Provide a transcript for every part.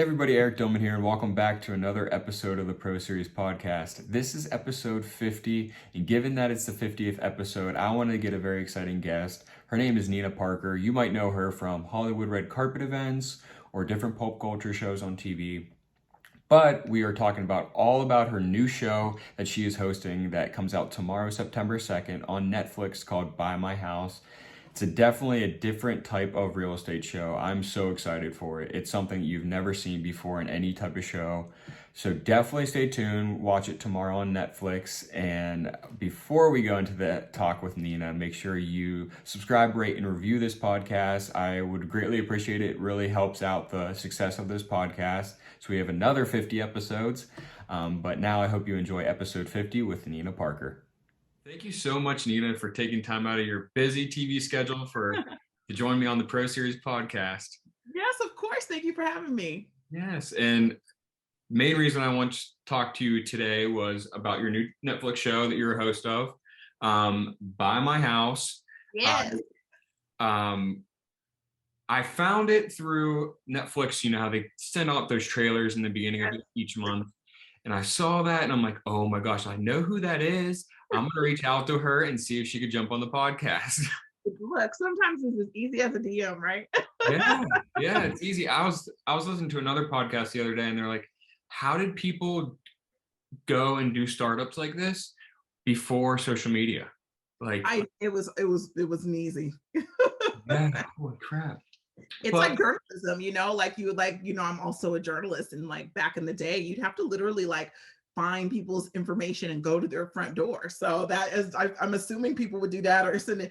Hey everybody, Eric Dillman here, and welcome back to another episode of the Pro Series podcast. This is episode 50, and given that it's the 50th episode, I wanted to get a very exciting guest. Her name is Nina Parker. You might know her from Hollywood red carpet events or different pulp culture shows on TV. But we are talking about all about her new show that she is hosting that comes out tomorrow, September 2nd on Netflix called Buy My House. It's definitely a different type of real estate show. I'm so excited for it. It's something you've never seen before in any type of show. So definitely stay tuned. Watch it tomorrow on Netflix. And before we go into the talk with Nina, make sure you subscribe, rate, and review this podcast. I would greatly appreciate it. It really helps out the success of this podcast. So we have another 50 episodes. But now I hope you enjoy episode 50 with Nina Parker. Thank you so much, Nina, for taking time out of your busy TV schedule to join me on the Pro Series podcast. Yes, of course. Thank you for having me. Yes, and main reason I want to talk to you today was about your new Netflix show that you're a host of, Buy My House. Yes. I found it through Netflix. You know how they send out those trailers in the beginning of each month. And I saw that and I'm like, oh my gosh, I know who that is. I'm going to reach out to her and see if she could jump on the podcast. Look, sometimes it's as easy as a DM, right? Yeah, it's easy. I was listening to another podcast the other day and they're like, how did people go and do startups like this before social media? Like it wasn't easy. Yeah, holy crap. It's like journalism, I'm also a journalist, and like back in the day, you'd have to literally like find people's information and go to their front door. So that is, I'm assuming people would do that or send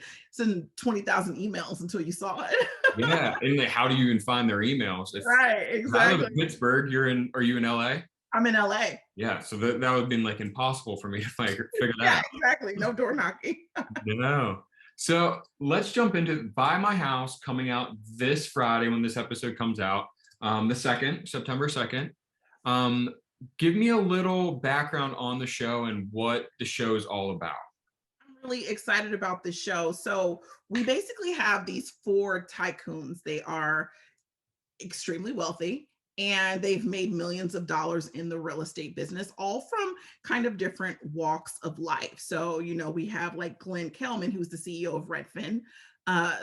20,000 emails until you saw it. Yeah, and how do you even find their emails? Right, exactly. I live in Pittsburgh. Are you in LA? I'm in LA. Yeah, so that would have been like impossible for me to figure that out. Exactly. No door knocking. So let's jump into Buy My House, coming out this Friday when this episode comes out, September 2nd. Give me a little background on the show and what the show is all about. I'm really excited about the show. So we basically have these four tycoons. They are extremely wealthy and they've made millions of dollars in the real estate business, all from kind of different walks of life. So, we have like Glenn Kelman, who's the CEO of Redfin.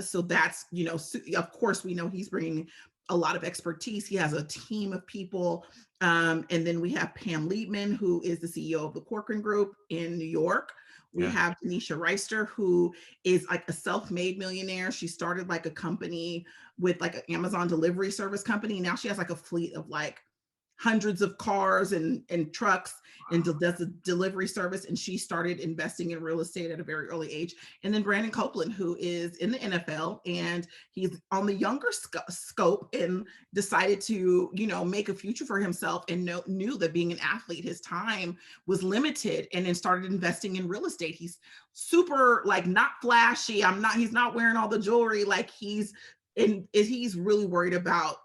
So that's, of course, we know he's bringing a lot of expertise. He has a team of people. And then we have Pam Liebman, who is the CEO of the Corcoran Group in New York. We have Tanisha Reister, who is like a self-made millionaire. She started like a company with like an Amazon delivery service company. Now she has like a fleet of like hundreds of cars and trucks and does a delivery service. And she started investing in real estate at a very early age. And then Brandon Copeland, who is in the NFL, and he's on the younger scope and decided to, make a future for himself and knew that being an athlete, his time was limited, and then started investing in real estate. He's super like not flashy. He's not wearing all the jewelry. Like he's really worried about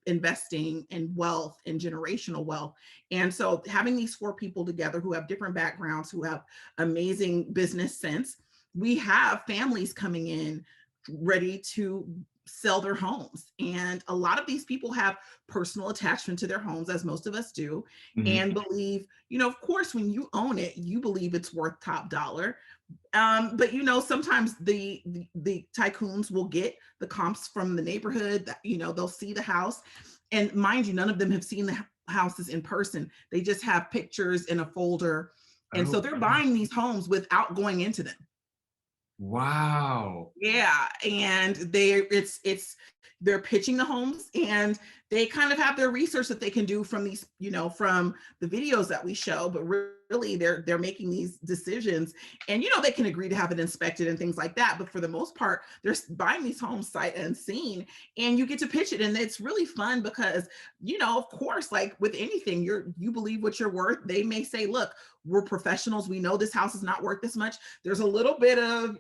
investing in wealth and generational wealth. And so having these four people together who have different backgrounds, who have amazing business sense, we have families coming in ready to sell their homes. And a lot of these people have personal attachment to their homes, as most of us do, and believe, of course, when you own it, you believe it's worth top dollar. But sometimes the tycoons will get the comps from the neighborhood that, they'll see the house, and mind you, none of them have seen the houses in person. They just have pictures in a folder. And so they're buying these homes without going into them. Wow. Yeah. And they're pitching the homes, and they kind of have their research that they can do from these, from the videos that we show, but really they're making these decisions, and, they can agree to have it inspected and things like that. But for the most part, they're buying these homes sight unseen, and you get to pitch it. And it's really fun because, of course, like with anything, you believe what you're worth. They may say, look, we're professionals. We know this house is not worth this much. There's a little bit of,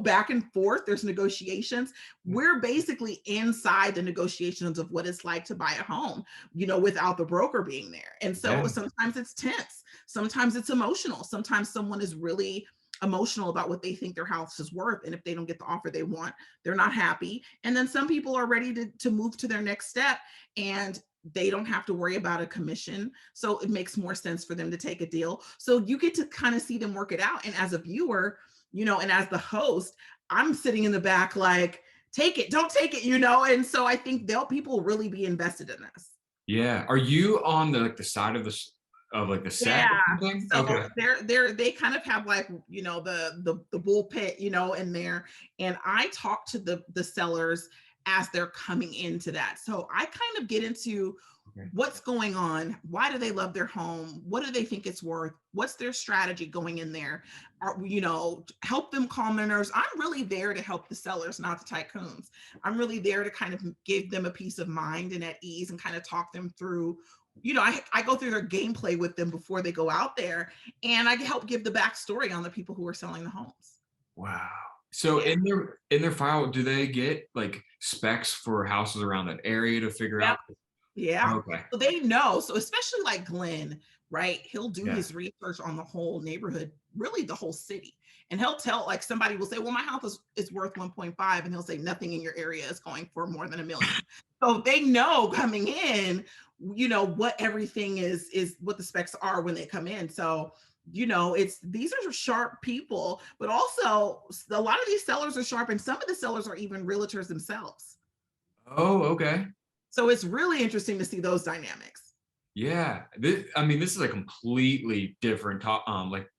back and forth. There's negotiations. We're basically inside the negotiations of what it's like to buy a home, without the broker being there. And so sometimes it's tense. Sometimes it's emotional. Sometimes someone is really emotional about what they think their house is worth. And if they don't get the offer they want, they're not happy. And then some people are ready to move to their next step. And they don't have to worry about a commission. So it makes more sense for them to take a deal. So you get to kind of see them work it out. And as a viewer, and as the host, I'm sitting in the back like, take it, don't take it, And so I think people really be invested in this. Yeah. Are you on the side of the set Yeah. or something? So Okay. they kind of have like, the bull pit, in there. And I talk to the sellers as they're coming into that. So I kind of get into Okay. what's going on, why do they love their home, what do they think it's worth, what's their strategy going in there, help them calm their nerves. I'm really there to help the sellers, not the tycoons. I'm really there to kind of give them a peace of mind and at ease and kind of talk them through, I go through their gameplay with them before they go out there, and I help give the backstory on the people who are selling the homes. Wow. So Yeah. in their file, do they get like specs for houses around that area to figure Yep. out? Yeah. Okay. So they know. So especially like Glenn, right? He'll do Yeah. his research on the whole neighborhood, really the whole city. And he'll tell, like, somebody will say, well, my house is worth 1.5. And he'll say, nothing in your area is going for more than 1 million. So they know coming in, what everything is what the specs are when they come in. So, these are sharp people, but also a lot of these sellers are sharp, and some of the sellers are even realtors themselves. Oh, okay. So it's really interesting to see those dynamics. Yeah. This is a completely different like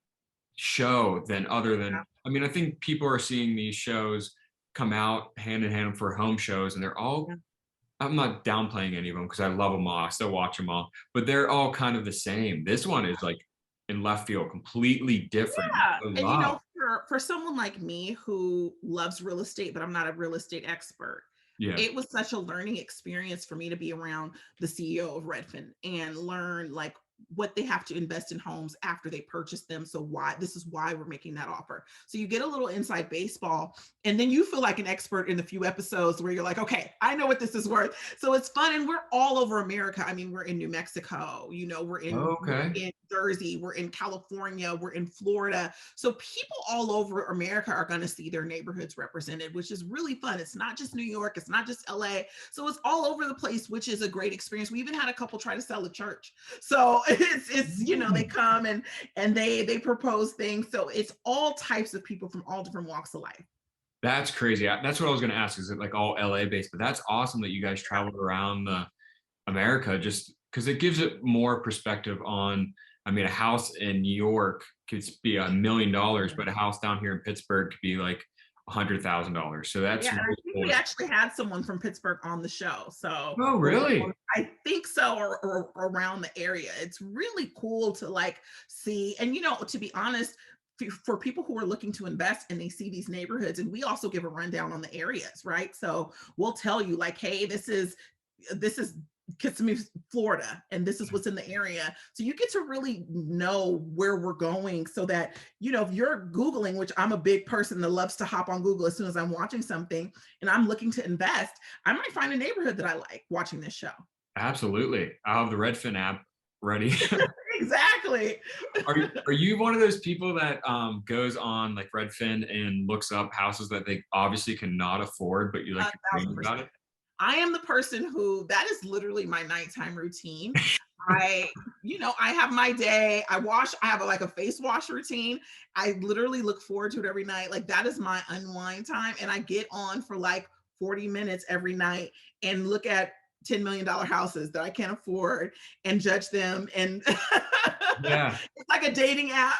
show than other than, Yeah. I think people are seeing these shows come out hand in hand for home shows, and they're all, Yeah. I'm not downplaying any of them because I love them all. I still watch them all, but they're all kind of the same. This one is like in left field, completely different. Yeah. I And love. for someone like me who loves real estate, but I'm not a real estate expert, Yeah. it was such a learning experience for me to be around the CEO of Redfin and learn like what they have to invest in homes after they purchase them. So this is why we're making that offer. So you get a little inside baseball, and then you feel like an expert in a few episodes where you're like, okay, I know what this is worth. So it's fun. And we're all over America. I mean, we're in New Mexico, we're Okay. in Jersey, we're in California, we're in Florida. So people all over America are going to see their neighborhoods represented, which is really fun. It's not just New York, it's not just LA. So it's all over the place, which is a great experience. We even had a couple try to sell a church. So it's they come and they propose things. So it's all types of people from all different walks of life. That's crazy. That's what I was going to ask. Is it like all LA based? But that's awesome that you guys traveled around America, just because it gives it more perspective on. A house in New York could be $1 million, but a house down here in Pittsburgh could be like $100,000. So that's Yeah, and really I think cool. we actually had someone from Pittsburgh on the show. So, Oh, really? I think so, or around the area. It's really cool to like see. And, to be honest, for people who are looking to invest and they see these neighborhoods, and we also give a rundown on the areas, right? So we'll tell you like, hey, this is Kissimmee, Florida, and this is what's in the area. So you get to really know where we're going so that, if you're Googling, which I'm a big person that loves to hop on Google as soon as I'm watching something and I'm looking to invest, I might find a neighborhood that I like watching this show. Absolutely. I'll have the Redfin app ready. Exactly. Are you one of those people that goes on like Redfin and looks up houses that they obviously cannot afford, but you A like to thousand dream about percent. it? I am the person who that is literally my nighttime routine. I, I have my day. I have like a face wash routine. I literally look forward to it every night. Like that is my unwind time. And I get on for like 40 minutes every night and look at $10 million houses that I can't afford and judge them. And Yeah. it's like a dating app.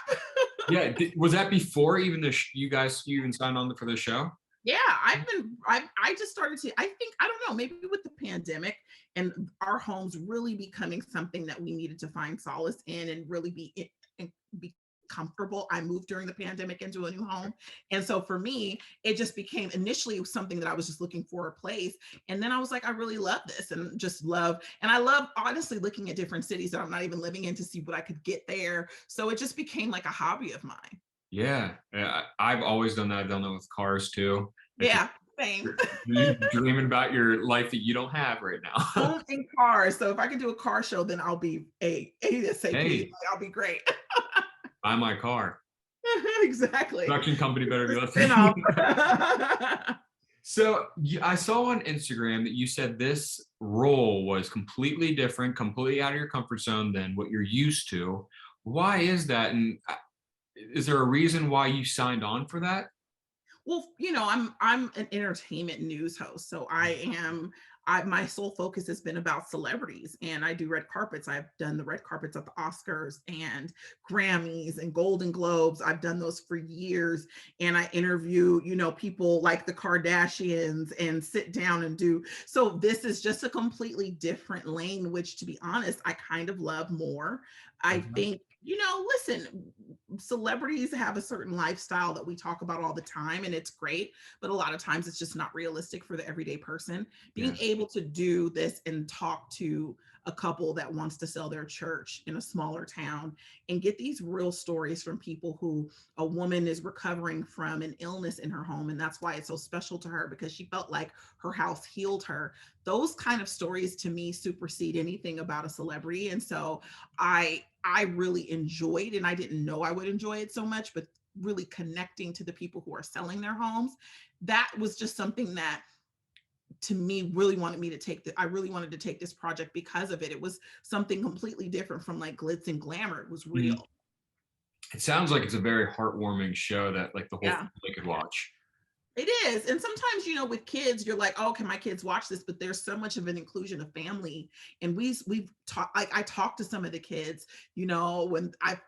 Yeah. Was that before even you even signed on for the show? Yeah, I just started to, I think, I don't know, maybe with the pandemic and our homes really becoming something that we needed to find solace in and really be comfortable. I moved during the pandemic into a new home. And so for me, it just became initially something that I was just looking for a place. And then I was like, I really love this and just love, and I love honestly looking at different cities that I'm not even living in to see what I could get there. So it just became like a hobby of mine. Yeah. Yeah. I've always done that. I've done that with cars too. It's just Yeah, same. you're dreaming about your life that you don't have right now. Home and cars. So if I can do a car show, then I'll be ASAP. Hey, I'll be great. buy my car. Exactly. Production company better be Spin off. listening. So I saw on Instagram that you said this role was completely different, completely out of your comfort zone than what you're used to. Why is that? And is there a reason why you signed on for that? Well, I'm an entertainment news host, so my sole focus has been about celebrities, and I do red carpets. I've done the red carpets at the Oscars and Grammys and Golden Globes. I've done those for years, and I interview, people like the Kardashians and sit down and do. So this is just a completely different lane, which, to be honest, I kind of love more. I Mhm. think, listen, celebrities have a certain lifestyle that we talk about all the time, and it's great, but a lot of times it's just not realistic for the everyday person. Being Yeah. able to do this and talk to a couple that wants to sell their church in a smaller town and get these real stories from people who, a woman is recovering from an illness in her home, and that's why it's so special to her, because she felt like her house healed her. Those kind of stories to me supersede anything about a celebrity. And so I really enjoyed, and I didn't know I would enjoy it so much, but really connecting to the people who are selling their homes, that was just something that, to me, really wanted me to I really wanted to take this project because of it. It was something completely different from like glitz and glamour. It was Mhm. real. It sounds like it's a very heartwarming show that like the whole Yeah. family could watch. It is. And sometimes, with kids, you're like, oh, can my kids watch this? But there's so much of an inclusion of family. And we've talked, like, I talked to some of the kids, when I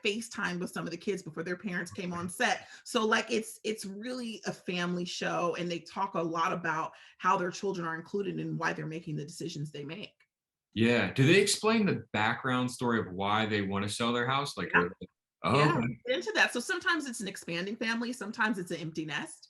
FaceTimed with some of the kids before their parents came on set. So like it's really a family show, and they talk a lot about how their children are included and why they're making the decisions they make. Yeah. Do they explain the background story of why they want to sell their house? Like, Yeah. oh, Yeah, okay. get into that. So sometimes it's an expanding family, sometimes it's an empty nest,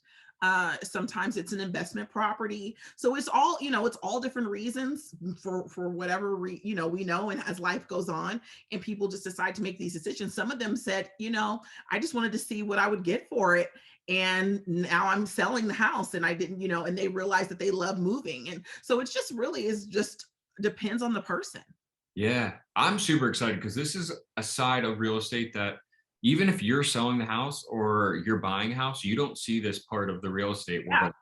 sometimes it's an investment property. So it's all different reasons for whatever we know. And as life goes on, and people just decide to make these decisions, some of them said, I just wanted to see what I would get for it. And now I'm selling the house, and I didn't, and they realize that they love moving. And so it's just really is just depends on the person. Yeah, I'm super excited because this is a side of real estate that even if you're selling the house or you're buying a house, you don't see this part of the real estate Yeah. world.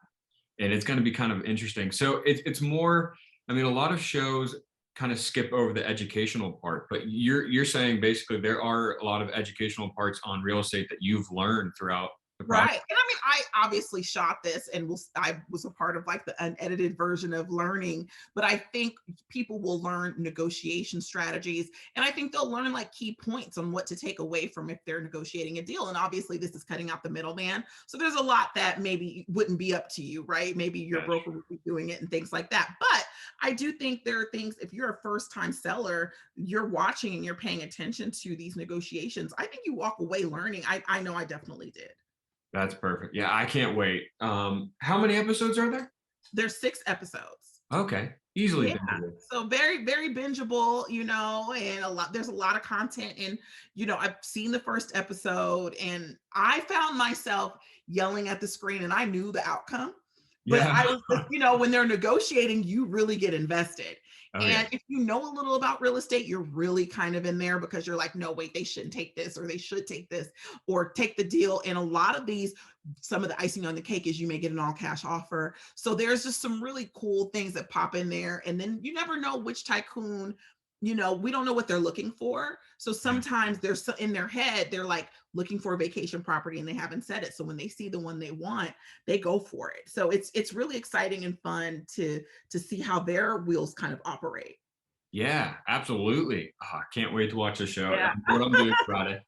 And it's going to be kind of interesting. So it's more, I mean, a lot of shows kind of skip over the educational part, but you're saying basically there are a lot of educational parts on real estate that you've learned throughout the process. Right. And I mean, I obviously shot this and I was a part of like the unedited version of learning, but I think people will learn negotiation strategies. And I think they'll learn like key points on what to take away from if they're negotiating a deal. And obviously, this is cutting out the middleman. So there's a lot that maybe wouldn't be up to you, right? Maybe your Yeah, broker would be doing it and things like that. But I do think there are things, if you're a first time seller, you're watching and you're paying attention to these negotiations. I think you walk away learning. I know I definitely did. that's perfect. Yeah, I can't wait. How many episodes are there? There's 6 episodes. Okay, easily Yeah. bingeable. So very, very bingeable, and there's a lot of content. And, I've seen the first episode, and I found myself yelling at the screen, and I knew the outcome. But Yeah. I was just, when they're negotiating, you really get invested. Oh yeah. And if you know a little about real estate, you're really kind of in there because you're like, no, wait, they shouldn't take this, or they should take this, or take the deal. And a lot of these, some of the icing on the cake is you may get an all cash offer. So there's just some really cool things that pop in there. And then you never know which tycoon, we don't know what they're looking for. So Yeah. sometimes in their head, they're like looking for a vacation property and they haven't said it. So when they see the one they want, they go for it. So it's really exciting and fun to see how their wheels kind of operate. Yeah, absolutely. Ah, can't wait to watch the show. Yeah. What I'm doing Friday.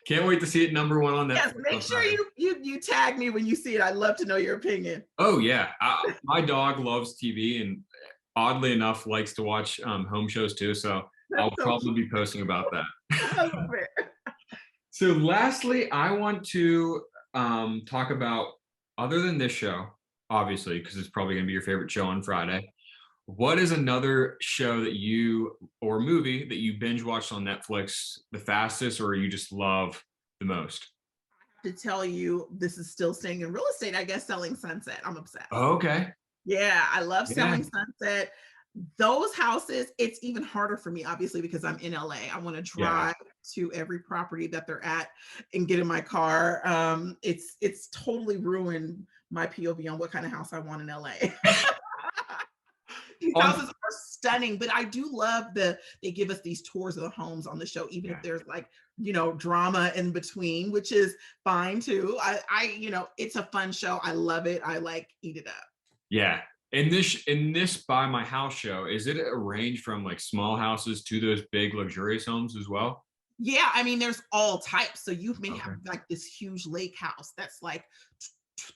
Can't wait to see it number one on Yes, Netflix make on sure Friday. you tag me when you see it. I'd love to know your opinion. Oh yeah, my dog loves TV and oddly enough likes to watch home shows too. So That's I'll so probably cute. be posting about that. I love it. So lastly, I want to talk about other than this show, obviously, because it's probably going to be your favorite show on Friday. What is another show that you or movie that you binge watched on Netflix the fastest or you just love the most? To tell you, this is still staying in real estate, I guess. Selling Sunset. I'm obsessed. Oh, okay. Yeah, I love Yeah. Selling Sunset. Those houses, it's even harder for me, obviously, because I'm in LA. I want to Yeah. drive to every property that they're at and get in my car. It's totally ruined my POV on what kind of house I want in LA. These On houses are stunning, but I do love they give us these tours of the homes on the show, even if Yeah. there's like, drama in between, which is fine too. It's a fun show. I love it. I like eat it up. Yeah. In this Buy My House show, is it a range from like small houses to those big luxurious homes as well? Yeah, I mean, there's all types. So you may have Okay. like this huge lake house that's like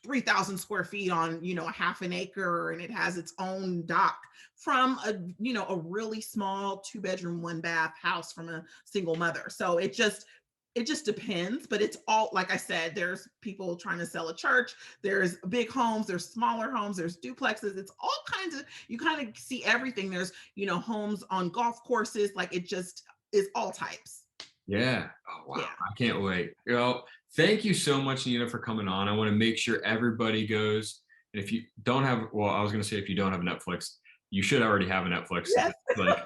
3,000 square feet on, a half an acre, and it has its own dock, from a really small 2 bedroom, 1 bath house from a single mother. So it just depends, but it's all, like I said, there's people trying to sell a church, there's big homes, there's smaller homes, there's duplexes, it's all kinds of, you kind of see everything. There's, homes on golf courses, like it just is all types. Yeah. Oh, wow. Yeah. I can't wait. Thank you so much, Nina, for coming on. I want to make sure everybody goes. And if you don't have, well, I was going to say if you don't have Netflix, you should already have a Netflix. Yes. Like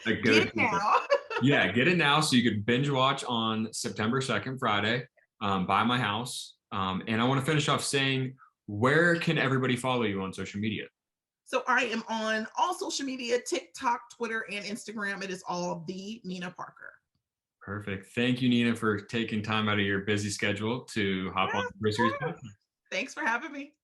a Get go-to. it now. Yeah, get it now so you could binge watch on September 2nd, Friday, Buy My House. And I want to finish off saying, where can everybody follow you on social media? So I am on all social media, TikTok, Twitter, and Instagram. It is all the Nina Parker. Perfect. Thank you, Nina, for taking time out of your busy schedule to hop on Yes, the Pro of Series course. podcast. Thanks for having me.